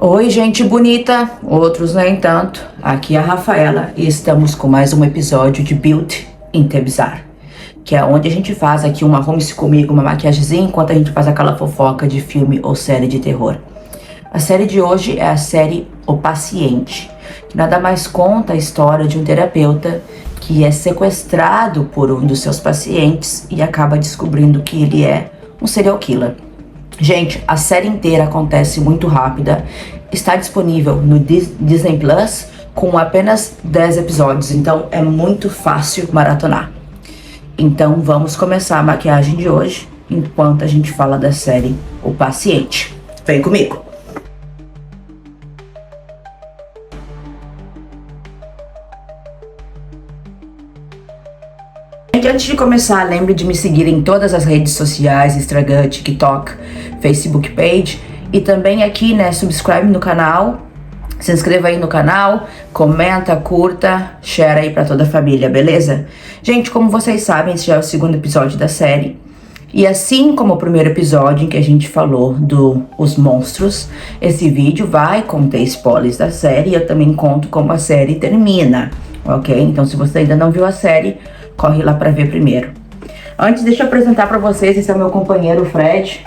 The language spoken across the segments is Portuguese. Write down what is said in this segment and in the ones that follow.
Oi, gente bonita, outros nem tanto. Aqui é a Rafaela e estamos com mais um episódio de Beauty Intebzar, que é onde a gente faz aqui uma arrume-se comigo, uma maquiagemzinha, enquanto a gente faz aquela fofoca de filme ou série de terror. A série de hoje é a série O Paciente, que nada mais conta a história de um terapeuta que é sequestrado por um dos seus pacientes e acaba descobrindo que ele é um serial killer. Gente, a série inteira acontece muito rápida, está disponível no Disney Plus com apenas 10 episódios, então é muito fácil maratonar. Então vamos começar a maquiagem de hoje, enquanto a gente fala da série O Paciente. Vem comigo! Antes de começar, lembre de me seguir em todas as redes sociais, Instagram, TikTok, Facebook Page e também aqui, subscribe no canal, se inscreva aí no canal, comenta, curta, share aí pra toda a família, beleza? Gente, como vocês sabem, esse já é o segundo episódio da série e assim como o primeiro episódio em que a gente falou dos monstros, esse vídeo vai conter spoilers da série e eu também conto como a série termina, ok? Então se você ainda não viu a série, corre lá pra ver primeiro. Antes, deixa eu apresentar pra vocês, esse é o meu companheiro, o Fred.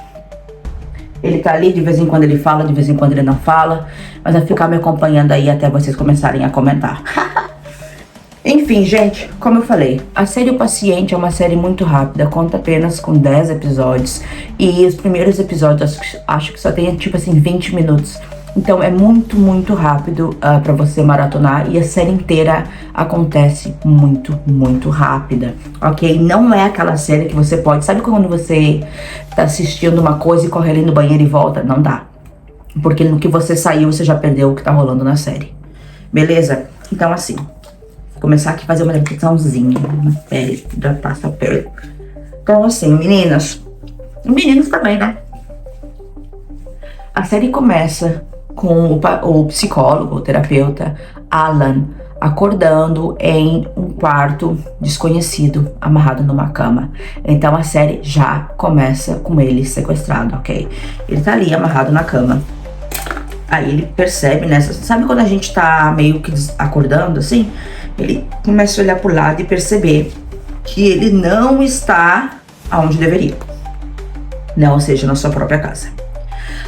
Ele tá ali, de vez em quando ele fala, de vez em quando ele não fala, mas vai ficar me acompanhando aí até vocês começarem a comentar. Enfim, gente, como eu falei, a série O Paciente é uma série muito rápida, conta apenas com 10 episódios. E os primeiros episódios, acho que só tem, 20 minutos. Então é muito rápido pra você maratonar e a série inteira acontece muito rápida, ok? Não é aquela série que você pode... Sabe quando você tá assistindo uma coisa e corre ali no banheiro e volta? Não dá. Porque no que você saiu, você já perdeu o que tá rolando na série. Beleza? Então assim, vou começar aqui a fazer uma hidrataçãozinha na pele, hidratar essa pele. Então assim, meninas, meninos também, né? A série começa com o psicólogo, o terapeuta Alan, acordando em um quarto desconhecido, amarrado numa cama. Então a série já começa com ele sequestrado, ok? Ele tá ali amarrado na cama. Aí ele percebe, sabe quando a gente tá meio que acordando assim? Ele começa a olhar pro lado e perceber que ele não está aonde deveria. Não, ou seja, na sua própria casa.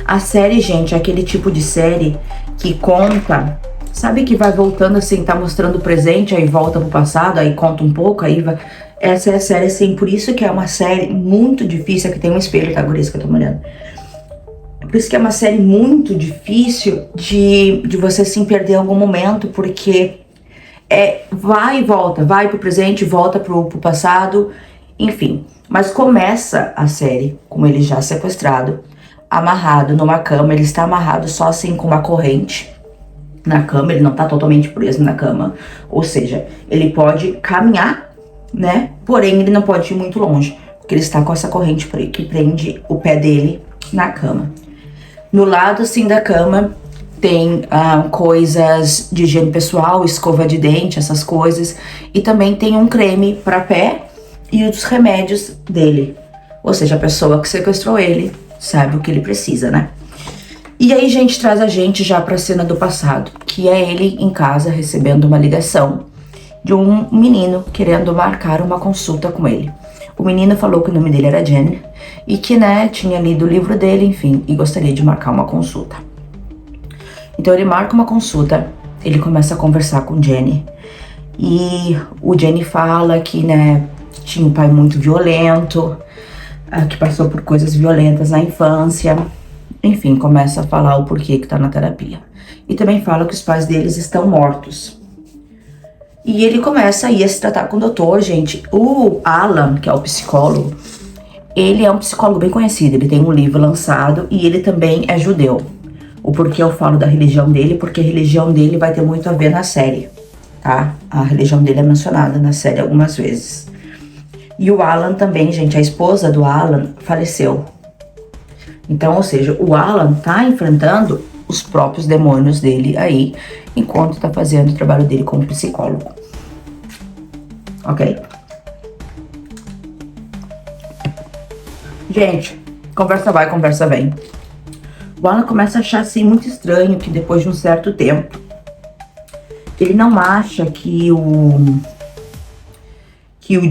A série, gente, é aquele tipo de série que conta, sabe, que vai voltando assim, tá mostrando o presente, aí volta pro passado, aí conta um pouco, aí vai... Essa é a série, assim, por isso que é uma série muito difícil. Aqui tem um espelho, tá, guris, que eu tô olhando. Por isso que é uma série muito difícil de você, assim, perder algum momento, porque vai e volta, vai pro presente, volta pro passado, enfim. Mas começa a série com ele já sequestrado, amarrado numa cama. Ele está amarrado só assim com uma corrente na cama, ele não tá totalmente preso na cama, ou seja, ele pode caminhar, porém ele não pode ir muito longe, porque ele está com essa corrente que prende o pé dele na cama. No lado assim da cama tem coisas de higiene pessoal, escova de dente, essas coisas, e também tem um creme para pé e os remédios dele, ou seja, a pessoa que sequestrou ele sabe o que ele precisa, né? E aí, gente, traz a gente já pra cena do passado, que é ele em casa recebendo uma ligação de um menino querendo marcar uma consulta com ele. O menino falou que o nome dele era Jenny e que, tinha lido o livro dele, enfim, e gostaria de marcar uma consulta. Então ele marca uma consulta, ele começa a conversar com Jenny e o Jenny fala que, tinha um pai muito violento, que passou por coisas violentas na infância. Enfim, começa a falar o porquê que tá na terapia. E também fala que os pais deles estão mortos. E ele começa a ir a se tratar com o doutor, gente. O Alan, que é o psicólogo, ele é um psicólogo bem conhecido. Ele tem um livro lançado e ele também é judeu. O porquê eu falo da religião dele, porque a religião dele vai ter muito a ver na série, tá? A religião dele é mencionada na série algumas vezes. E o Alan também, gente, a esposa do Alan faleceu. Então, ou seja, o Alan tá enfrentando os próprios demônios dele aí, enquanto tá fazendo o trabalho dele como psicólogo. Ok? Gente, conversa vai, conversa vem. o Alan começa a achar assim muito estranho que depois de um certo tempo, ele não acha que o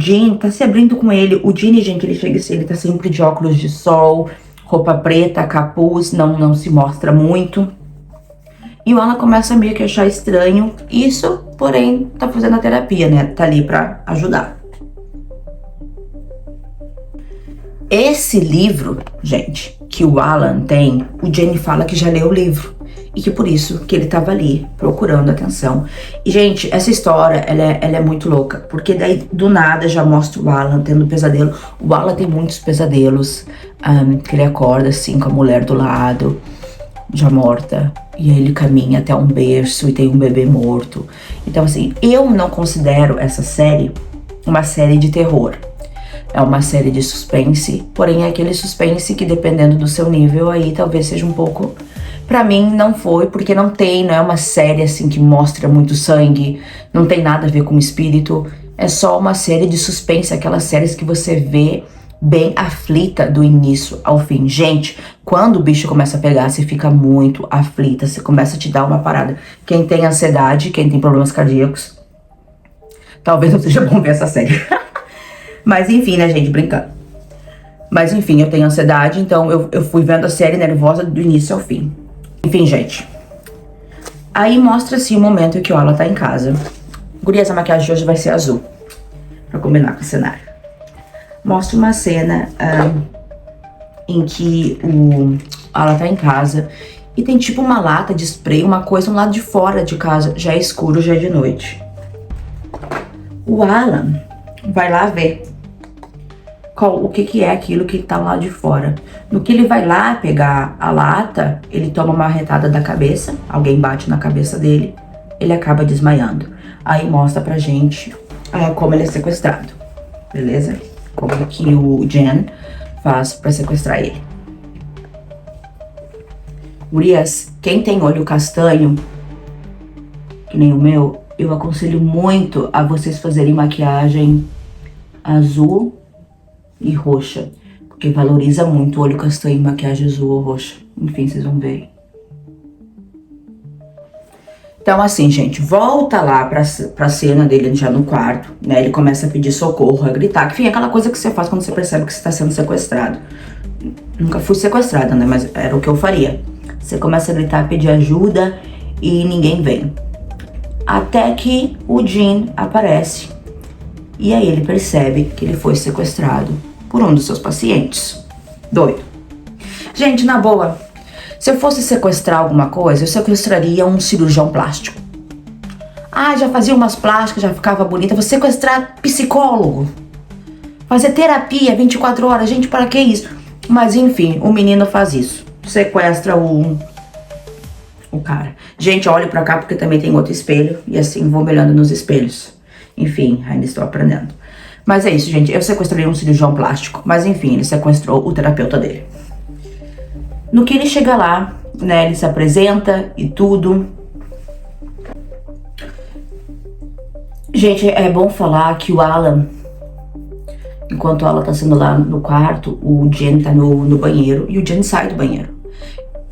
Gene tá se abrindo com ele. O Gene, gente, ele tá sempre de óculos de sol, roupa preta, capuz, não se mostra muito. E o Alan começa meio que a achar estranho isso, porém tá fazendo a terapia, né? Tá ali pra ajudar. Esse livro, gente, que o Alan tem, o Gene fala que já leu o livro. E que por isso que ele tava ali, procurando atenção. E, gente, essa história, ela é muito louca. Porque daí, do nada, já mostra o Alan tendo pesadelo. O Alan tem muitos pesadelos. Que ele acorda, assim, com a mulher do lado, já morta. E aí ele caminha até um berço e tem um bebê morto. Então, assim, eu não considero essa série uma série de terror. É uma série de suspense. Porém, é aquele suspense que, dependendo do seu nível, aí talvez seja um pouco... Pra mim não foi, porque não é uma série assim que mostra muito sangue, não tem nada a ver com espírito, é só uma série de suspense, aquelas séries que você vê bem aflita do início ao fim. Gente, quando o bicho começa a pegar, você fica muito aflita, você começa a te dar uma parada. Quem tem ansiedade, quem tem problemas cardíacos, talvez não seja bom ver essa série. Mas enfim, né, gente, brincando. Mas enfim, eu tenho ansiedade, então eu fui vendo a série nervosa do início ao fim. Enfim, gente. Aí mostra assim o momento em que o Alan tá em casa. Gurias, a maquiagem de hoje vai ser azul, pra combinar com o cenário. Mostra uma cena em que o Alan tá em casa e tem tipo uma lata de spray, uma coisa no lado de fora de casa. Já é escuro, já é de noite. O Alan vai lá ver o que é aquilo que tá lá de fora. No que ele vai lá pegar a lata, ele toma uma marretada da cabeça, alguém bate na cabeça dele, ele acaba desmaiando. Aí mostra pra gente como ele é sequestrado, beleza? Como que o Jen faz pra sequestrar ele. Gurias, quem tem olho castanho, que nem o meu, eu aconselho muito a vocês fazerem maquiagem azul e roxa, porque valoriza muito o olho castanho em maquiagem azul ou roxa. Enfim, vocês vão ver. Então assim, gente, volta lá pra cena dele já no quarto, né? Ele começa a pedir socorro, a gritar. Enfim, aquela coisa que você faz quando você percebe que você tá sendo sequestrado. Nunca fui sequestrada, né? Mas era o que eu faria. Você começa a gritar, pedir ajuda e ninguém vem. Até que o Gene aparece. E aí ele percebe que ele foi sequestrado por um dos seus pacientes. Doido. Gente, na boa, se eu fosse sequestrar alguma coisa, eu sequestraria um cirurgião plástico. Ah, já fazia umas plásticas, já ficava bonita. Vou sequestrar psicólogo. Fazer terapia 24 horas. Gente, para que isso? Mas enfim, o menino faz isso. Sequestra o cara. Gente, olhe pra cá porque também tem outro espelho. E assim, vou me olhando nos espelhos. Enfim, ainda estou aprendendo. Mas é isso, gente. Eu sequestraria um cirurgião plástico. Mas enfim, ele sequestrou o terapeuta dele. No que ele chega lá, né, ele se apresenta e tudo. Gente, é bom falar que o Alan, enquanto o Alan tá sendo lá no quarto, o Jen tá no banheiro e o Jen sai do banheiro.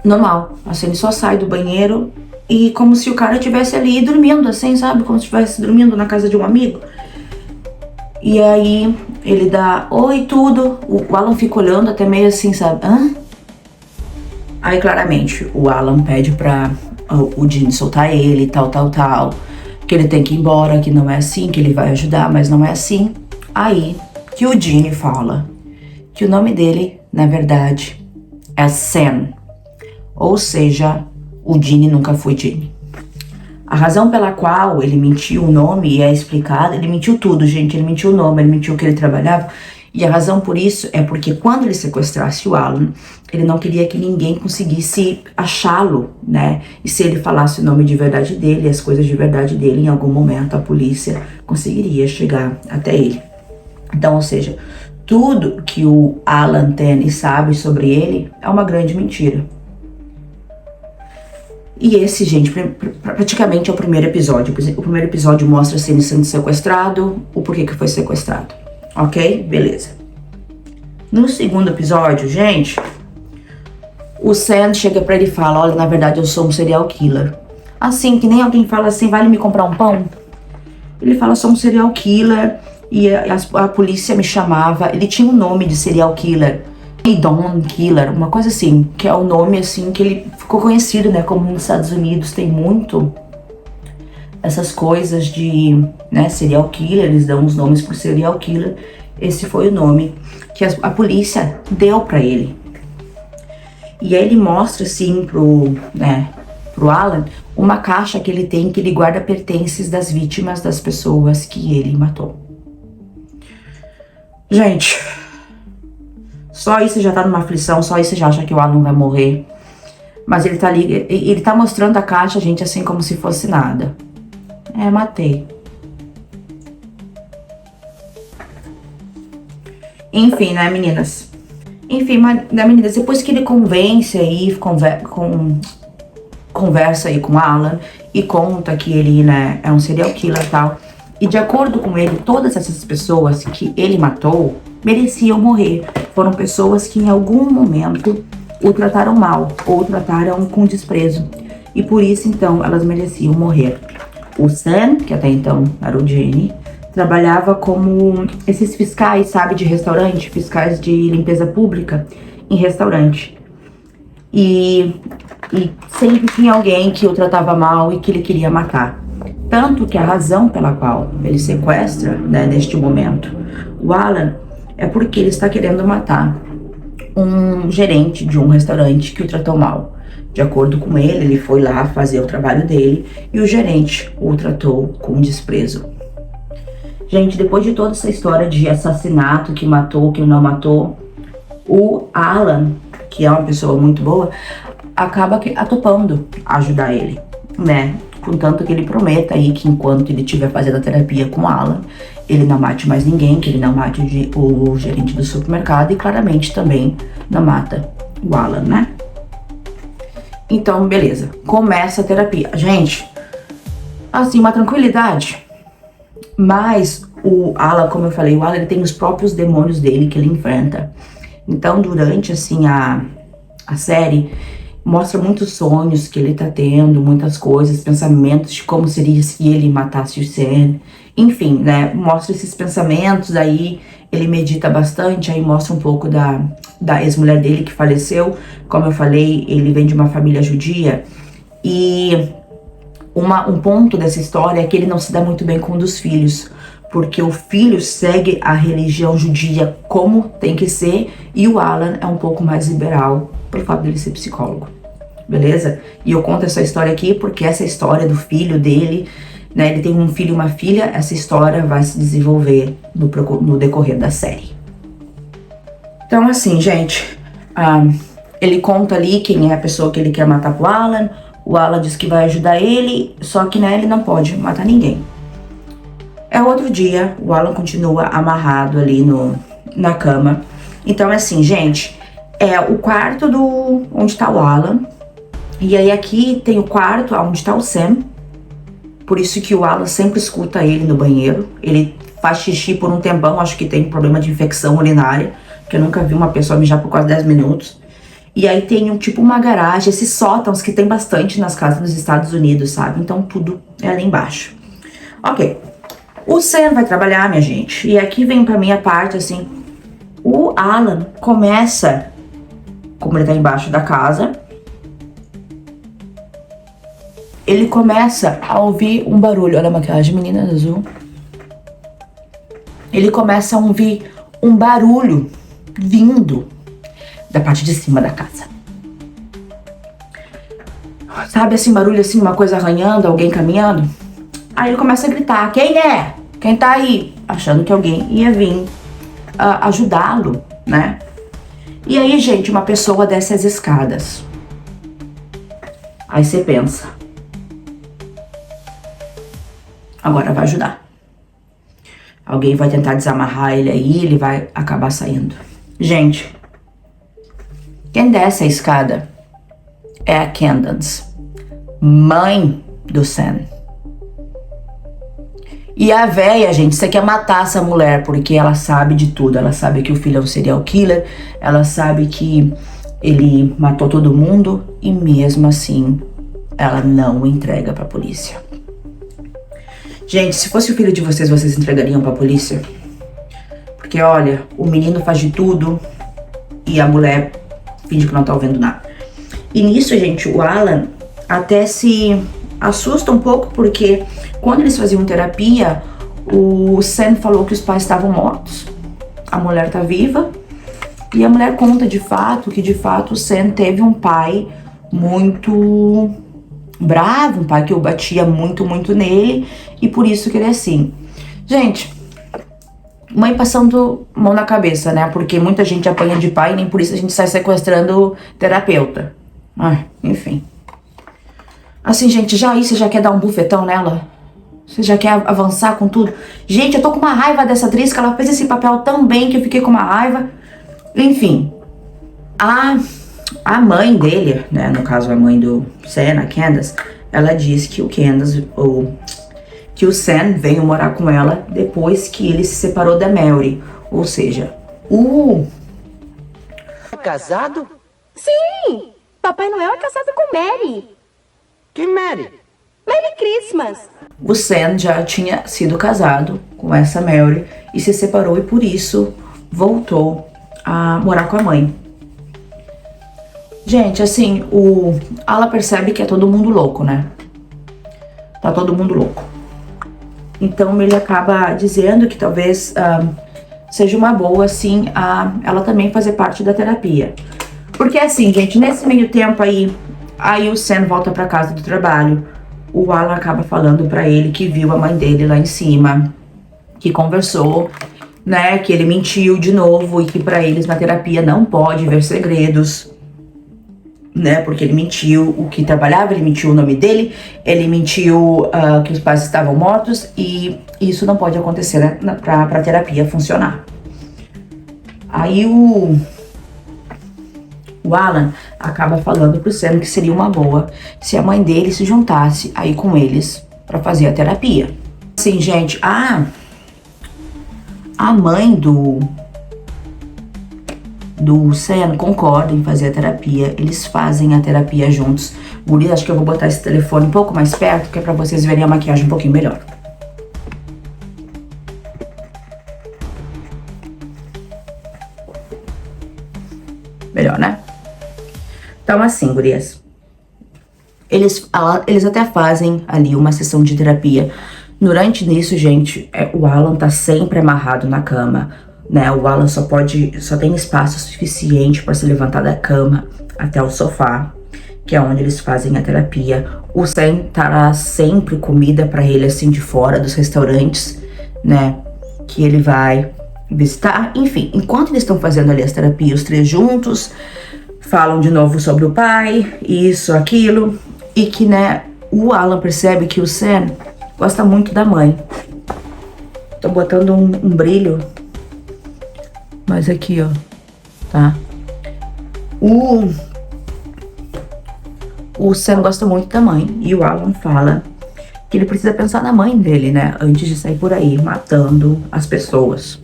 Normal, assim, ele só sai do banheiro e como se o cara estivesse ali dormindo, assim, sabe? Como se estivesse dormindo na casa de um amigo. E aí ele dá oi, tudo. O Alan fica olhando até meio assim, sabe? Hã? Aí claramente o Alan pede pra o Gene soltar ele, tal. Que ele tem que ir embora, que não é assim, que ele vai ajudar, mas não é assim. Aí que o Gene fala que o nome dele, na verdade, é Sam. Ou seja, o Gene nunca foi Gene. A razão pela qual ele mentiu o nome é explicada. Ele mentiu tudo, gente. Ele mentiu o nome, ele mentiu que ele trabalhava. E a razão por isso é porque quando ele sequestrasse o Alan, ele não queria que ninguém conseguisse achá-lo, né? E se ele falasse o nome de verdade dele, as coisas de verdade dele, em algum momento a polícia conseguiria chegar até ele. Então, ou seja, tudo que o Alan tem e sabe sobre ele é uma grande mentira. E esse, gente, praticamente é o primeiro episódio. O primeiro episódio mostra se ele sendo sequestrado, o porquê que foi sequestrado. Ok? Beleza. No segundo episódio, gente, O Sam chega pra ele e fala, olha, na verdade eu sou um serial killer. Assim, que nem alguém fala assim, vale me comprar um pão? Ele fala, sou um serial killer e a polícia me chamava, ele tinha um nome de serial killer, Don Killer, uma coisa assim, que é o nome assim que ele ficou conhecido, né, como nos Estados Unidos tem muito essas coisas de, né, serial killer, eles dão os nomes pro serial killer, esse foi o nome que a polícia deu pra ele. E aí ele mostra assim pro Alan uma caixa que ele tem que ele guarda pertences das vítimas das pessoas que ele matou. Gente, só isso já tá numa aflição, só isso já acha que o Alan vai morrer. Mas ele tá ali, ele tá mostrando a caixa, gente, assim como se fosse nada. Matei. Enfim, né, meninas? Enfim, né, meninas, depois que ele convence aí, conversa aí com Alan e conta que ele, né, é um serial killer e tal. E de acordo com ele, todas essas pessoas que ele matou mereciam morrer. Foram pessoas que em algum momento o trataram mal ou o trataram com desprezo. E por isso, então, elas mereciam morrer. O Sam, que até então era o Jenny, trabalhava como esses fiscais, sabe, de restaurante, fiscais de limpeza pública em restaurante. E sempre tinha alguém que o tratava mal e que ele queria matar. Tanto que a razão pela qual ele sequestra, né, neste momento, o Alan, é porque ele está querendo matar um gerente de um restaurante que o tratou mal. De acordo com ele foi lá fazer o trabalho dele e o gerente o tratou com desprezo. Gente, depois de toda essa história de assassinato, que matou, que não matou, o Alan, que é uma pessoa muito boa, acaba topando ajudar ele, né? Contanto que ele prometa aí que enquanto ele estiver fazendo a terapia com o Alan, ele não mate mais ninguém, que ele não mate o gerente do supermercado e claramente também não mata o Alan, né? Então, beleza. Começa a terapia. Gente, assim, uma tranquilidade. Mas o Alan, como eu falei, o Alan ele tem os próprios demônios dele que ele enfrenta. Então, durante, assim, a série, mostra muitos sonhos que ele tá tendo, muitas coisas, pensamentos de como seria se ele matasse o Sam. Enfim, né, mostra esses pensamentos, aí ele medita bastante, aí mostra um pouco da ex-mulher dele que faleceu. Como eu falei, ele vem de uma família judia e um ponto dessa história é que ele não se dá muito bem com um dos filhos, porque o filho segue a religião judia como tem que ser e o Alan é um pouco mais liberal pelo fato dele ser psicólogo, beleza? E eu conto essa história aqui porque essa história do filho dele, né, ele tem um filho e uma filha, essa história vai se desenvolver no decorrer da série. Então assim, gente, ele conta ali quem é a pessoa que ele quer matar pro Alan. O Alan diz que vai ajudar ele, só que, né, ele não pode matar ninguém. É outro dia, o Alan continua amarrado ali na cama. Então, assim, gente, é o quarto onde tá o Alan. E aí aqui tem o quarto onde tá o Sam. Por isso que o Alan sempre escuta ele no banheiro. Ele faz xixi por um tempão, acho que tem problema de infecção urinária, porque eu nunca vi uma pessoa mijar por quase 10 minutos. E aí tem tipo uma garagem, esses sótãos que tem bastante nas casas dos Estados Unidos, sabe? Então tudo é ali embaixo. Ok. O Sam vai trabalhar, minha gente. E aqui vem pra mim a parte, assim. O Alan começa, como ele tá embaixo da casa, ele começa a ouvir um barulho. Olha a maquiagem, menina azul. Ele começa a ouvir um barulho vindo da parte de cima da casa. Sabe assim, barulho assim, uma coisa arranhando, alguém caminhando? Aí ele começa a gritar, quem é? Quem tá aí? Achando que alguém ia vir ajudá-lo, né? E aí, gente, uma pessoa desce as escadas. Aí você pensa, agora vai ajudar. Alguém vai tentar desamarrar ele aí, ele vai acabar saindo. Gente, quem desce a escada é a Candace, mãe do Sam. E a véia, gente, você quer matar essa mulher porque ela sabe de tudo. Ela sabe que o filho é um serial killer, ela sabe que Ele matou todo mundo e mesmo assim ela não o entrega pra polícia. Gente, se fosse o filho de vocês, vocês entregariam pra polícia? Porque olha, o menino faz de tudo e a mulher finge que não tá ouvindo nada. E nisso, gente, o Alan até se assusta um pouco, porque quando eles faziam terapia, o Sam falou que os pais estavam mortos, a mulher tá viva, e a mulher conta de fato que de fato o Sam teve um pai muito bravo, um pai que o batia muito, muito nele, e por isso que ele é assim. Gente, mãe passando mão na cabeça, né? Porque muita gente apanha de pai e nem por isso a gente sai sequestrando terapeuta. Enfim. Assim, gente, já aí você já quer dar um bufetão nela? Você já quer avançar com tudo? Gente, eu tô com uma raiva dessa atriz, que ela fez esse papel tão bem que eu fiquei com uma raiva. Enfim. A mãe dele, né, no caso a mãe do Sam, a Candace, ela diz que que o Sam veio morar com ela depois que ele se separou da Mary. Ou seja, É casado? Sim! Papai Noel é casado com Mary. Que Mary? Merry Christmas. O Sam já tinha sido casado com essa Mary e se separou e por isso voltou a morar com a mãe. Gente, assim, o Alan percebe que é todo mundo louco, né? Tá todo mundo louco. Então ele acaba dizendo que talvez seja uma boa, assim, ela também fazer parte da terapia. Porque assim, gente, nesse meio tempo aí o Sam volta pra casa do trabalho. O Alan acaba falando pra ele que viu a mãe dele lá em cima, que conversou, né, que ele mentiu de novo e que pra eles na terapia não pode ver segredos, né, porque ele mentiu o que trabalhava, ele mentiu o nome dele, ele mentiu que os pais estavam mortos e isso não pode acontecer, né, pra terapia funcionar. Aí o Alan acaba falando pro Sam que seria uma boa se a mãe dele se juntasse aí com eles pra fazer a terapia. Assim, gente, a mãe do Sam concorda em fazer a terapia. Eles fazem a terapia juntos. Guri, acho que eu vou botar esse telefone um pouco mais perto, que é pra vocês verem a maquiagem um pouquinho melhor. Melhor, né? Então, assim, gurias, eles até fazem ali uma sessão de terapia. Durante nisso, gente, o Alan tá sempre amarrado na cama, né? O Alan só tem espaço suficiente para se levantar da cama até o sofá, que é onde eles fazem a terapia. O Sam terá sempre comida para ele, assim, de fora dos restaurantes, né? Que ele vai visitar. Enfim, enquanto eles estão fazendo ali as terapias, os três juntos, falam de novo sobre o pai, isso, aquilo, e que, né, o Alan percebe que o Sam gosta muito da mãe. Tô botando um brilho, mas aqui, ó, tá? O Sam gosta muito da mãe, e o Alan fala que ele precisa pensar na mãe dele, né, antes de sair por aí matando as pessoas.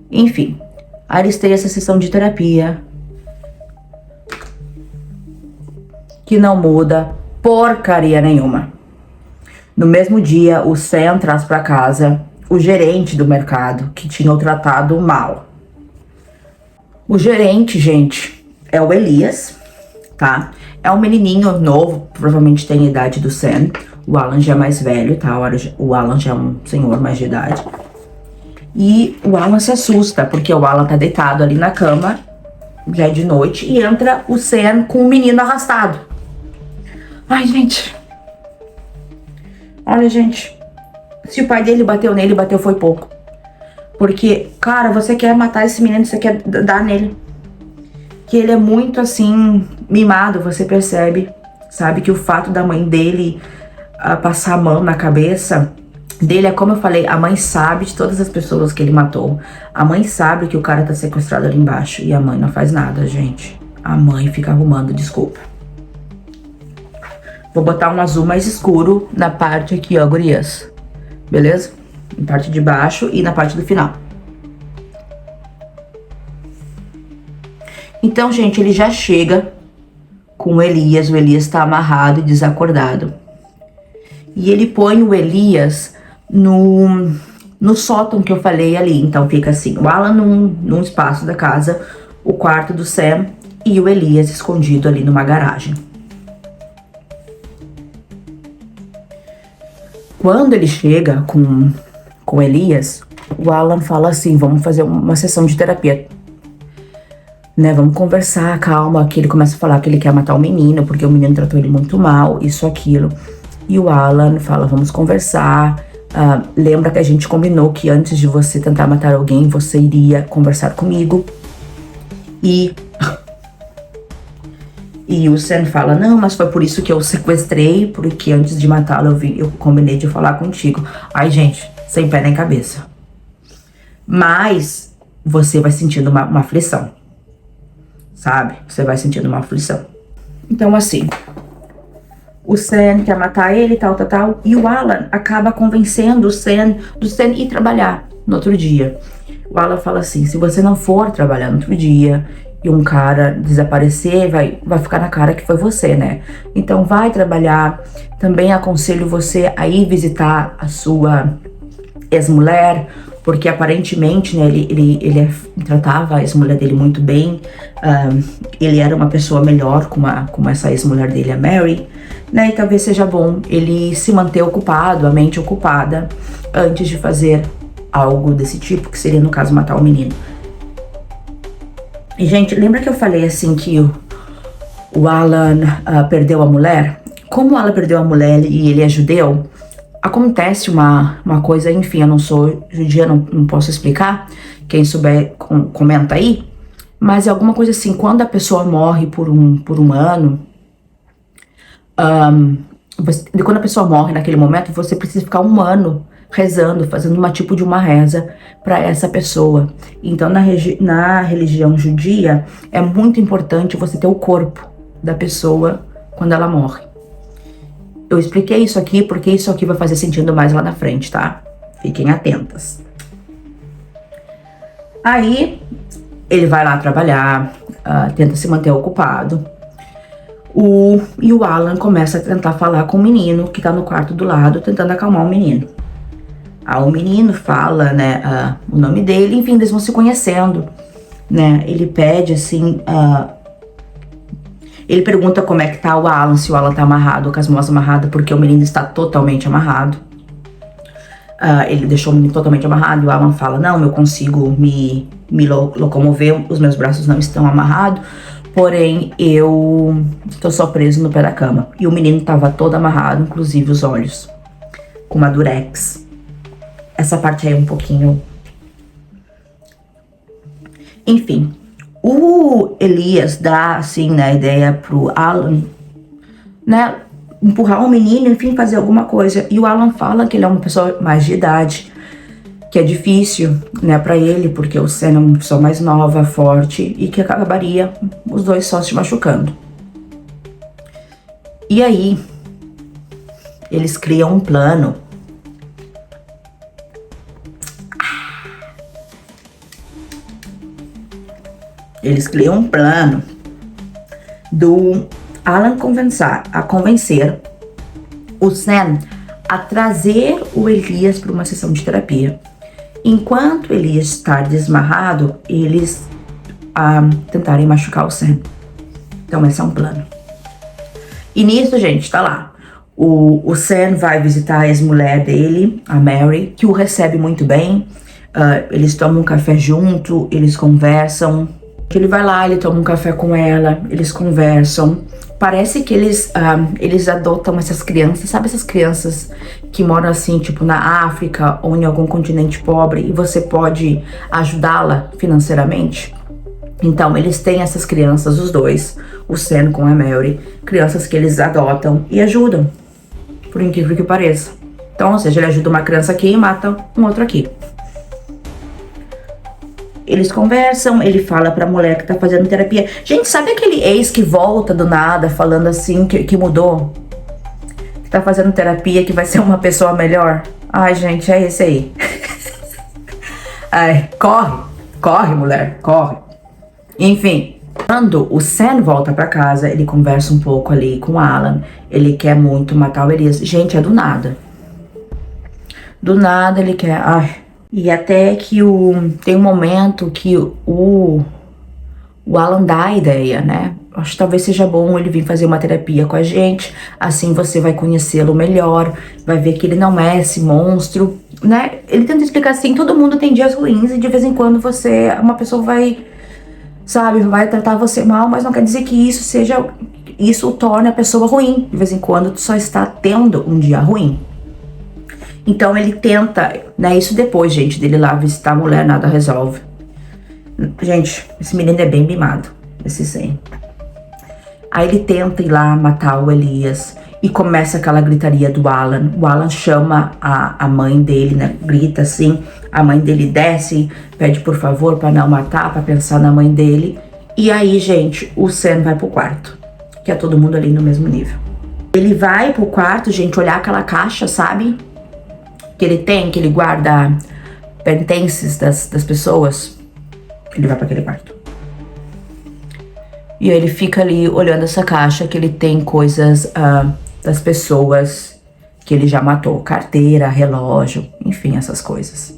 Enfim. Aí eles têm essa sessão de terapia que não muda porcaria nenhuma. No mesmo dia, o Sam traz pra casa o gerente do mercado que tinha o tratado mal. O gerente, gente, é o Elias, tá? É um menininho novo, provavelmente tem a idade do Sam. O Alan já é mais velho, tá? O Alan já é um senhor mais de idade. E o Alan se assusta, porque o Alan tá deitado ali na cama, já é de noite, e entra o Sam com o menino arrastado. Ai, gente. Olha, gente. Se o pai dele bateu nele, bateu foi pouco. Porque, cara, você quer matar esse menino, você quer dar nele. Que ele é muito, assim, mimado, você percebe. Sabe que o fato da mãe dele passar a mão na cabeça dele é como eu falei, a mãe sabe de todas as pessoas que ele matou. A mãe sabe que o cara tá sequestrado ali embaixo e a mãe não faz nada, gente. A mãe fica arrumando desculpa. Vou botar um azul mais escuro na parte aqui, ó, gurias. Beleza? Na parte de baixo e na parte do final. Então, gente, ele já chega com o Elias tá amarrado e desacordado. E ele põe o Elias no sótão que eu falei ali. Então fica assim, o Alan num espaço da casa, o quarto do Sam e o Elias escondido ali numa garagem. Quando ele chega com o Elias, o Alan fala assim, vamos fazer uma sessão de terapia. Né, vamos conversar, calma, que ele começa a falar que ele quer matar o menino, porque o menino tratou ele muito mal, isso, aquilo. E o Alan fala, vamos conversar, lembra que a gente combinou que antes de você tentar matar alguém, você iria conversar comigo. E o Sam fala, não, mas foi por isso que eu sequestrei, porque antes de matá-lo eu combinei de falar contigo. Ai, gente, sem pé nem cabeça. Mas você vai sentindo uma aflição. Sabe? Você vai sentindo uma aflição. Então, assim, o Sam quer matar ele, tal. E o Alan acaba convencendo o Sam do Sam ir trabalhar no outro dia. O Alan fala assim, se você não for trabalhar no outro dia e um cara desaparecer, vai ficar na cara que foi você, né? Então, vai trabalhar. Também aconselho você a ir visitar a sua ex-mulher, porque aparentemente, né, ele tratava a ex-mulher dele muito bem, ele era uma pessoa melhor com essa ex-mulher dele, a Mary, né, e talvez seja bom ele se manter ocupado, a mente ocupada, antes de fazer algo desse tipo, que seria, no caso, matar o menino. E, gente, lembra que eu falei, assim, que o Alan perdeu a mulher? Como o Alan perdeu a mulher e ele é judeu, acontece uma coisa, enfim, eu não sou judia, não posso explicar, quem souber comenta aí, mas é alguma coisa assim, quando a pessoa morre por um ano, quando a pessoa morre naquele momento, você precisa ficar um ano rezando, fazendo tipo de uma reza para essa pessoa. Então, na religião judia, é muito importante você ter o corpo da pessoa quando ela morre. Eu expliquei isso aqui porque isso aqui vai fazer sentido mais lá na frente, tá? Fiquem atentas. Aí, ele vai lá trabalhar, tenta se manter ocupado. E o Alan começa a tentar falar com o menino que tá no quarto do lado, tentando acalmar o menino. O menino fala, né, o nome dele, enfim, eles vão se conhecendo, né? Ele pede, assim, ele pergunta como é que tá o Alan, se o Alan tá amarrado, com as mãos amarradas, porque o menino está totalmente amarrado. Ele deixou o menino totalmente amarrado e o Alan fala, não, eu consigo me locomover, os meus braços não estão amarrados, porém eu tô só preso no pé da cama. E o menino tava todo amarrado, inclusive os olhos, com uma durex. Essa parte aí é um pouquinho... Enfim, o Elias dá, assim, né, a ideia pro Alan, né, empurrar o menino, enfim, fazer alguma coisa. E o Alan fala que ele é uma pessoa mais de idade, que é difícil, né, pra ele, porque o Sam é uma pessoa mais nova, forte, e que acabaria os dois só se machucando. E aí, eles criam um plano. Eles criam um plano do Alan convencer o Sam a trazer o Elias para uma sessão de terapia. Enquanto Elias está desmarrado, eles tentarem machucar o Sam. Então esse é um plano. E nisso, gente, tá lá. O Sam vai visitar a ex-mulher dele, a Mary, que o recebe muito bem. Eles tomam um café junto, eles conversam. Ele vai lá, ele toma um café com ela, eles conversam. Parece que eles adotam essas crianças, sabe essas crianças que moram assim, tipo na África ou em algum continente pobre e você pode ajudá-la financeiramente? Então, eles têm essas crianças, os dois, o Sam com a Mary, crianças que eles adotam e ajudam, por incrível que pareça. Então, ou seja, ele ajuda uma criança aqui e mata um outro aqui. Eles conversam, ele fala pra mulher que tá fazendo terapia. Gente, sabe aquele ex que volta do nada, falando assim, que mudou? Que tá fazendo terapia, que vai ser uma pessoa melhor? Ai, gente, é esse aí. Ai, corre, mulher, corre. Enfim, Quando o Sam volta pra casa, ele conversa um pouco ali com o Alan. Ele quer muito matar o Elias. Gente, é do nada. Do nada ele quer... Ai. E até que tem um momento que o Alan dá a ideia, né? Acho que talvez seja bom ele vir fazer uma terapia com a gente. Assim você vai conhecê-lo melhor. Vai ver que ele não é esse monstro, né? Ele tenta explicar assim, todo mundo tem dias ruins e de vez em quando uma pessoa vai... Sabe, vai tratar você mal, mas não quer dizer que isso torne a pessoa ruim. De vez em quando tu só está tendo um dia ruim. Então ele tenta, né, isso depois, gente, dele lá visitar a mulher, nada resolve. Gente, esse menino é bem mimado, esse Sam. Aí ele tenta ir lá matar o Elias e começa aquela gritaria do Alan. O Alan chama a mãe dele, né, grita assim. A mãe dele desce, pede por favor pra não matar, pra pensar na mãe dele. E aí, gente, o Sam vai pro quarto, que é todo mundo ali no mesmo nível. Ele vai pro quarto, gente, olhar aquela caixa, sabe? Que ele guarda pertences das pessoas. Ele vai pra aquele quarto. E aí ele fica ali olhando essa caixa, que ele tem coisas das pessoas que ele já matou. Carteira, relógio, enfim, essas coisas.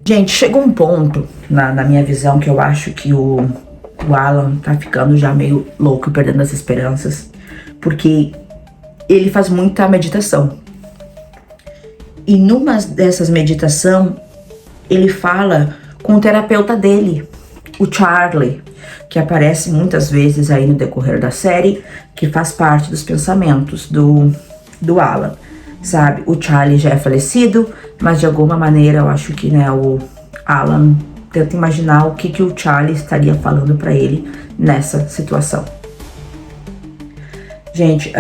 Gente, chegou um ponto, na minha visão, que eu acho que o Alan tá ficando já meio louco e perdendo as esperanças. Porque ele faz muita meditação. E numa dessas meditações, ele fala com o terapeuta dele, o Charlie, que aparece muitas vezes aí no decorrer da série, que faz parte dos pensamentos do Alan. Sabe, o Charlie já é falecido, mas de alguma maneira eu acho que, né, o Alan tenta imaginar o que o Charlie estaria falando pra ele nessa situação. Gente,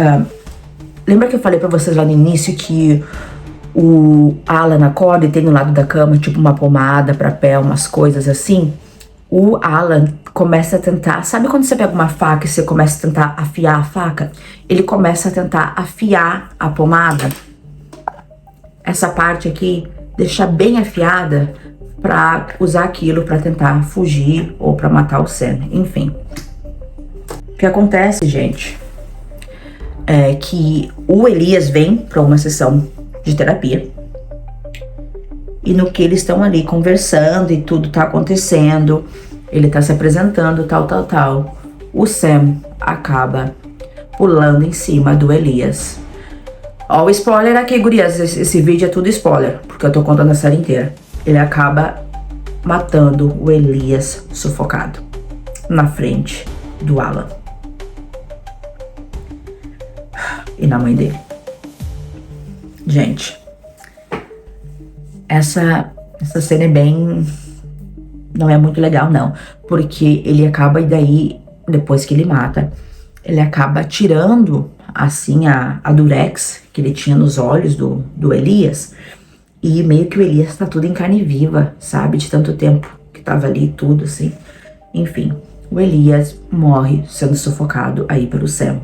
lembra que eu falei pra vocês lá no início que o Alan acorda e tem do lado da cama tipo uma pomada pra pé, umas coisas assim? O Alan começa a tentar, sabe quando você pega uma faca e você começa a tentar afiar a faca? Ele começa a tentar afiar a pomada. Essa parte aqui, deixar bem afiada pra usar aquilo pra tentar fugir ou pra matar o Sam, enfim. O que acontece, gente, é que o Elias vem pra uma sessão de terapia. E no que eles estão ali conversando e tudo tá acontecendo, ele tá se apresentando, tal, o Sam acaba pulando em cima do Elias. Ó, o spoiler aqui, gurias, esse vídeo é tudo spoiler, porque eu tô contando a série inteira. Ele acaba matando o Elias sufocado na frente do Alan e na mãe dele. Gente, essa cena é bem... não é muito legal, não. Porque ele acaba, e daí, depois que ele mata, ele acaba tirando, assim, a durex que ele tinha nos olhos do Elias. E meio que o Elias tá tudo em carne viva, sabe? De tanto tempo que tava ali, tudo, assim. Enfim, o Elias morre sendo sufocado aí pelo Sam.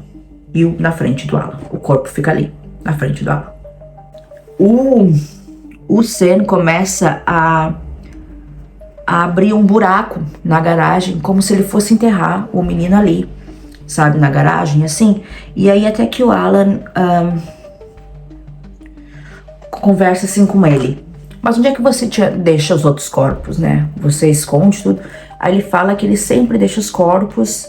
E na frente do Alan. O corpo fica ali, na frente do Alan. O Sam começa a abrir um buraco na garagem, como se ele fosse enterrar o menino ali, sabe, na garagem, assim. E aí até que o Alan conversa assim com ele. Mas onde é que você deixa os outros corpos, né? Você esconde tudo. Aí ele fala que ele sempre deixa os corpos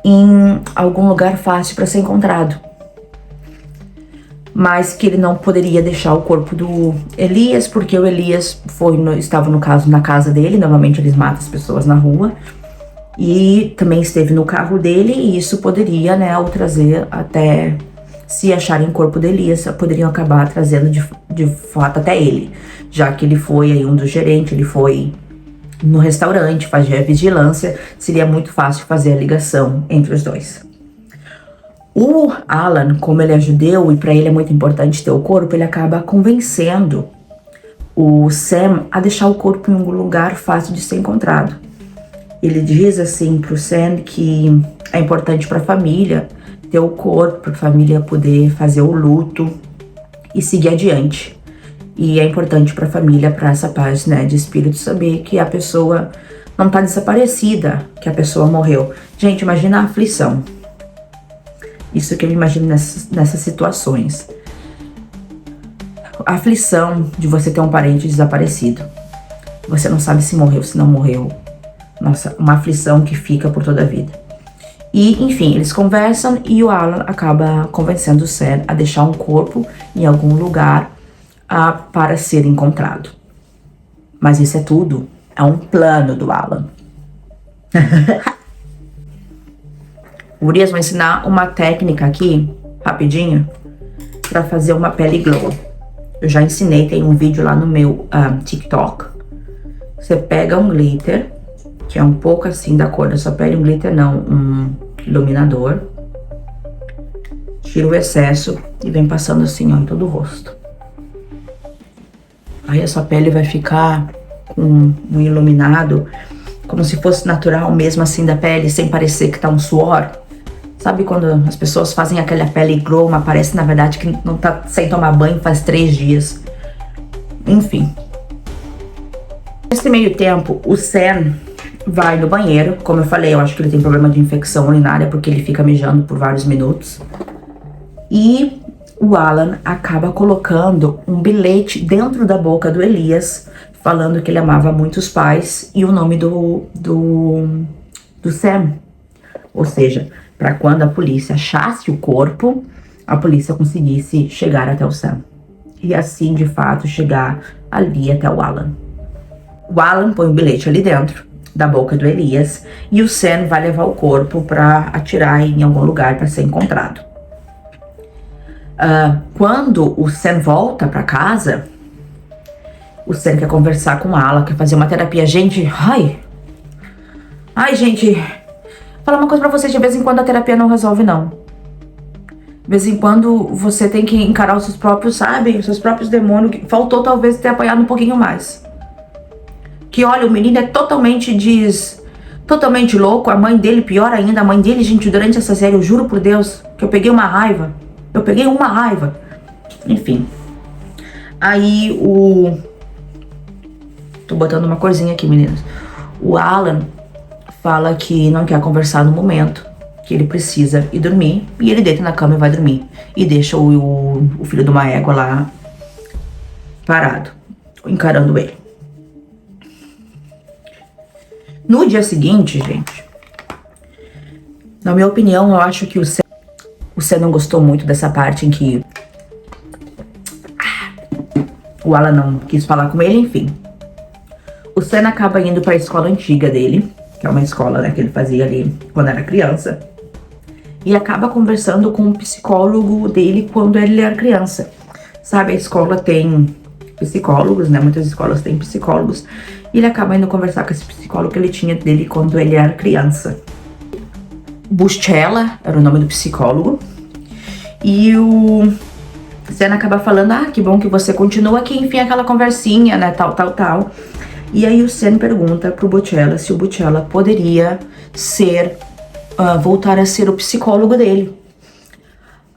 em algum lugar fácil para ser encontrado. Mas que ele não poderia deixar o corpo do Elias, porque o Elias estava, no caso, na casa dele. Normalmente eles matam as pessoas na rua. E também esteve no carro dele, e isso poderia, né, o trazer até... Se acharem o corpo do Elias, poderiam acabar trazendo de fato até ele. Já que ele foi aí um dos gerentes, ele foi no restaurante, fazia vigilância, seria muito fácil fazer a ligação entre os dois. O Alan, como ele é judeu e para ele é muito importante ter o corpo, ele acaba convencendo o Sam a deixar o corpo em um lugar fácil de ser encontrado. Ele diz assim pro Sam que é importante para a família ter o corpo, para a família poder fazer o luto e seguir adiante. E é importante para a família, para essa paz, né, de espírito, saber que a pessoa não tá desaparecida que a pessoa morreu. Gente, imagina a aflição. Isso que eu imagino nessas situações. A aflição de você ter um parente desaparecido. Você não sabe se morreu, se não morreu. Nossa, uma aflição que fica por toda a vida. E, enfim, eles conversam e o Alan acaba convencendo o Sam a deixar um corpo em algum lugar para ser encontrado. Mas isso é tudo. É um plano do Alan. Gurias, vou ensinar uma técnica aqui, rapidinho, para fazer uma pele glow. Eu já ensinei, tem um vídeo lá no meu TikTok. Você pega um glitter, que é um pouco assim da cor da sua pele, um glitter não, um iluminador. Tira o excesso e vem passando assim, ó, em todo o rosto. Aí a sua pele vai ficar com um iluminado, como se fosse natural mesmo assim da pele, sem parecer que tá um suor. Sabe quando as pessoas fazem aquela pele glow, mas parece na verdade que não tá sem tomar banho faz 3 dias. Enfim. Nesse meio tempo, o Sam vai no banheiro. Como eu falei, eu acho que ele tem problema de infecção urinária, porque ele fica mijando por vários minutos. E o Alan acaba colocando um bilhete dentro da boca do Elias, falando que ele amava muito os pais e o nome do Sam. Ou seja, para quando a polícia achasse o corpo, a polícia conseguisse chegar até o Sam. E assim, de fato, chegar ali até o Alan. O Alan põe o bilhete ali dentro da boca do Elias e o Sam vai levar o corpo para atirar em algum lugar para ser encontrado. Quando o Sam volta para casa, o Sam quer conversar com o Alan, quer fazer uma terapia. Gente, gente, falar uma coisa pra vocês, de vez em quando a terapia não resolve, não. De vez em quando você tem que encarar os seus próprios, sabe, os seus próprios demônios. Faltou talvez ter apanhado um pouquinho mais. Que olha, o menino é totalmente louco, a mãe dele, pior ainda, a mãe dele, gente, durante essa série, eu juro por Deus, que eu peguei uma raiva. Enfim. Aí tô botando uma corzinha aqui, meninas. O Alan fala que não quer conversar no momento, que ele precisa ir dormir, e ele deita na cama e vai dormir. E deixa o filho de uma égua lá parado, encarando ele. No dia seguinte, gente, na minha opinião, eu acho que o Sam não gostou muito dessa parte em que o Alan não quis falar com ele, enfim. O Sam acaba indo para a escola antiga dele, que é uma escola, né, que ele fazia ali quando era criança, e acaba conversando com o psicólogo dele quando ele era criança. Sabe, a escola tem psicólogos, né, muitas escolas têm psicólogos, e ele acaba indo conversar com esse psicólogo que ele tinha dele quando ele era criança. Buchela era o nome do psicólogo, e o Sam acaba falando, que bom que você continua aqui, enfim, aquela conversinha, né, tal. E aí o Sam pergunta pro Buchela se o Buchela poderia voltar a ser o psicólogo dele.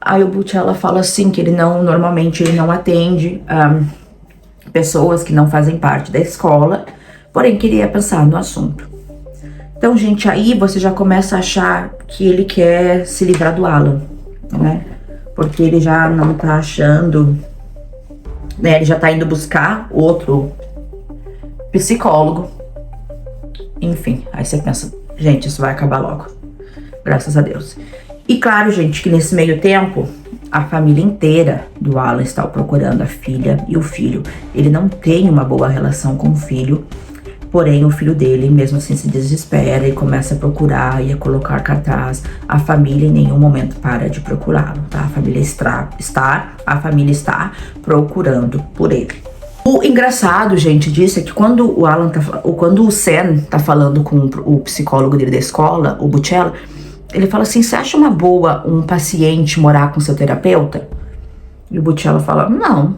Aí o Buchela fala assim, que normalmente ele não atende pessoas que não fazem parte da escola, porém queria pensar no assunto. Então, gente, aí você já começa a achar que ele quer se livrar do Alan, né? Porque ele já não tá achando, né? Ele já tá indo buscar outro psicólogo. Enfim, aí você pensa, gente, isso vai acabar logo. Graças a Deus. E claro, gente, que nesse meio tempo, a família inteira do Alan está procurando a filha e o filho. Ele não tem uma boa relação com o filho, porém o filho dele, mesmo assim, se desespera e começa a procurar e a colocar cartaz. A família em nenhum momento para de procurá-lo, tá? A família está procurando por ele. O engraçado, gente, disso é que quando o Sam tá falando com o psicólogo dele da escola, o Buchela, ele fala assim, você acha uma boa um paciente morar com seu terapeuta? E o Buchela fala, não,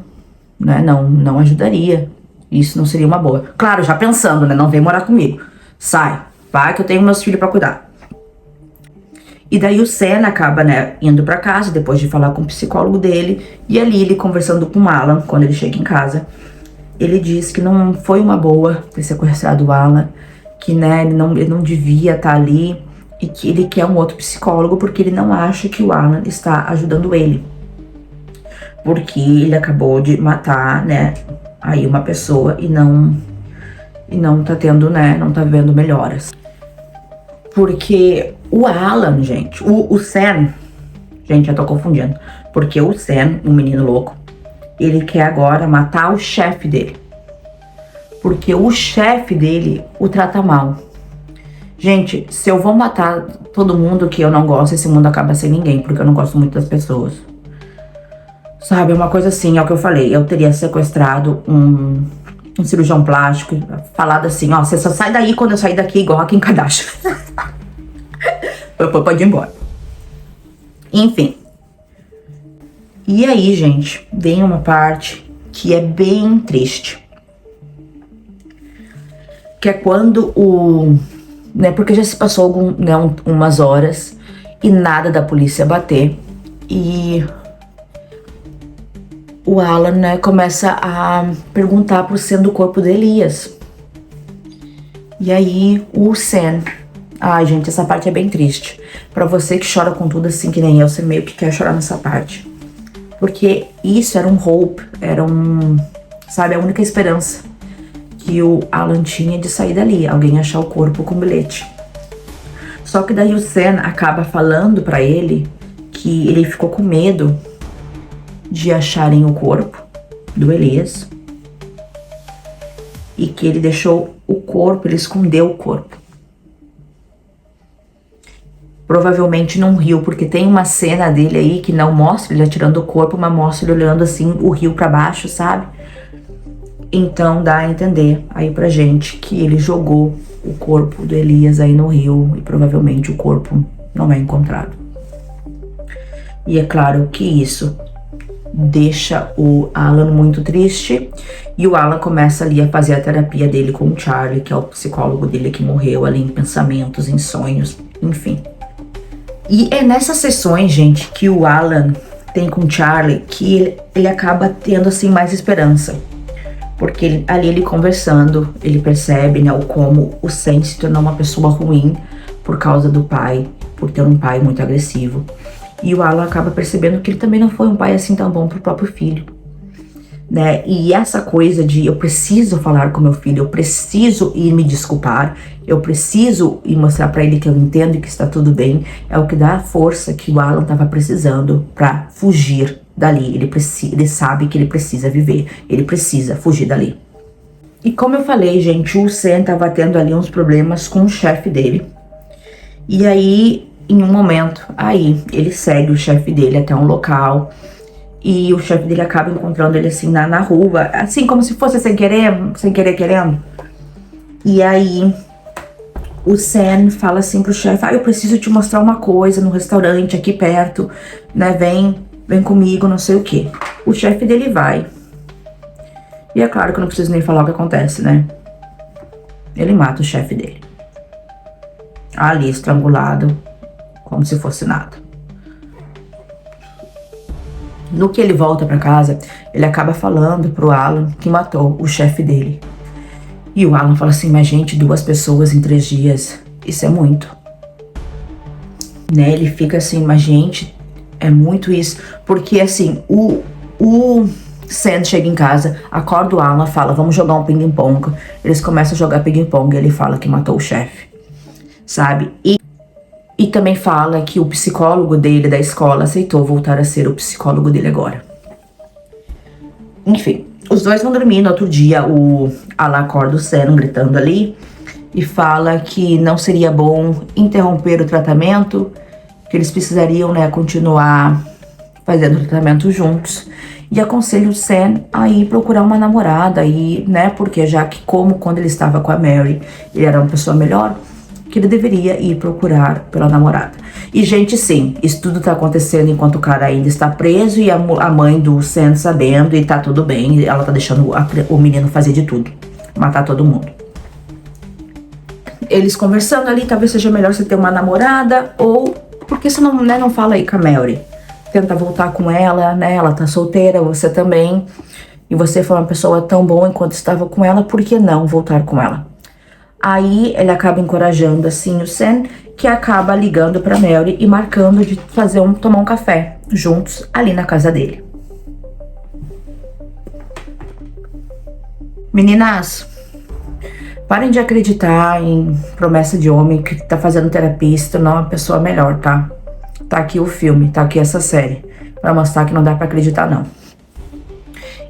né, não ajudaria. Isso não seria uma boa. Claro, já pensando, né, não vem morar comigo. Sai, vai que eu tenho meus filhos pra cuidar. E daí o Sam acaba, né, indo pra casa, depois de falar com o psicólogo dele, e ali ele conversando com o Alan, quando ele chega em casa, ele diz que não foi uma boa ter sequestrado o Alan, que, né, ele não devia estar ali e que ele quer um outro psicólogo porque ele não acha que o Alan está ajudando ele. Porque ele acabou de matar, né, aí uma pessoa e não tá tendo, né, não tá vendo melhoras. Porque o Alan, gente, o Sam, gente, eu tô confundindo. Porque o Sam, um menino louco, ele quer agora matar o chefe dele. Porque o chefe dele o trata mal. Gente, se eu vou matar todo mundo que eu não gosto, esse mundo acaba sem ninguém, porque eu não gosto muito das pessoas. Sabe, é uma coisa assim, é o que eu falei, eu teria sequestrado um cirurgião plástico, falado assim, ó, você só sai daí quando eu sair daqui, igual a Kim Kardashian. Pode ir embora. Enfim. E aí, gente, vem uma parte que é bem triste. Que é quando né, porque já se passou umas horas e nada da polícia bater. E o Alan, né, começa a perguntar pro Sam do corpo de Elias. E aí o Sam... Ai, gente, essa parte é bem triste. Pra você que chora com tudo assim que nem eu, você meio que quer chorar nessa parte. Porque isso era um hope, sabe, a única esperança que o Alan tinha de sair dali. Alguém achar o corpo com bilhete. Só que daí o Sam acaba falando pra ele que ele ficou com medo de acharem o corpo do Elias e que ele deixou o corpo, ele escondeu o corpo. Provavelmente num rio, porque tem uma cena dele aí que não mostra ele atirando o corpo, mas mostra ele olhando assim o rio pra baixo, sabe? Então dá a entender aí pra gente que ele jogou o corpo do Elias aí no rio e provavelmente o corpo não é encontrado. E é claro que isso deixa o Alan muito triste e o Alan começa ali a fazer a terapia dele com o Charlie, que é o psicólogo dele que morreu ali em pensamentos, em sonhos, enfim. E é nessas sessões, gente, que o Alan tem com o Charlie que ele acaba tendo assim mais esperança. Porque ali ele conversando, ele percebe, né, como o Sam se tornou uma pessoa ruim por causa do pai, por ter um pai muito agressivo. E o Alan acaba percebendo que ele também não foi um pai assim tão bom pro próprio filho, né? E essa coisa de eu preciso falar com meu filho, eu preciso ir me desculpar, eu preciso ir mostrar pra ele que eu entendo e que está tudo bem, é o que dá a força que o Alan tava precisando pra fugir dali. Ele sabe que ele precisa viver, ele precisa fugir dali. E como eu falei, gente, o Sam tava tendo ali uns problemas com o chefe dele. E aí, em um momento, aí ele segue o chefe dele até um local e o chefe dele acaba encontrando ele assim na rua, assim como se fosse sem querer querendo. E aí o Sam fala assim pro chefe, eu preciso te mostrar uma coisa no restaurante aqui perto, né, vem comigo, não sei o que. O chefe dele vai. E é claro que eu não preciso nem falar o que acontece, né? Ele mata o chefe dele. Ali, estrangulado, como se fosse nada. No que ele volta pra casa, ele acaba falando pro Alan que matou o chefe dele. E o Alan fala assim, mas gente, 2 pessoas em 3 dias, isso é muito. Né, ele fica assim, mas gente, é muito isso. Porque assim, o Sam chega em casa, acorda o Alan, fala, vamos jogar um ping-pong. Eles começam a jogar ping-pong e ele fala que matou o chefe, sabe? E também fala que o psicólogo dele da escola aceitou voltar a ser o psicólogo dele agora. Enfim, os dois vão dormir. No outro dia, o Alan acorda o Sam gritando ali e fala que não seria bom interromper o tratamento, que eles precisariam, né, continuar fazendo o tratamento juntos. E aconselha o Sam a ir procurar uma namorada, né, porque já que como quando ele estava com a Mary, ele era uma pessoa melhor, que ele deveria ir procurar pela namorada. E, gente, sim, isso tudo tá acontecendo enquanto o cara ainda está preso e a mãe do Sam sabendo e tá tudo bem. Ela tá deixando o menino fazer de tudo, matar todo mundo. Eles conversando ali, talvez seja melhor você ter uma namorada ou... Porque você não, né, não fala aí com a Mary. Tenta voltar com ela, né, ela tá solteira, você também. E você foi uma pessoa tão boa enquanto estava com ela, por que não voltar com ela? Aí ele acaba encorajando assim o Sam, que acaba ligando pra Mary e marcando de tomar um café juntos ali na casa dele. Meninas, parem de acreditar em promessa de homem que tá fazendo terapia e se tornar uma pessoa melhor, tá? Tá aqui o filme, tá aqui essa série, pra mostrar que não dá pra acreditar, não.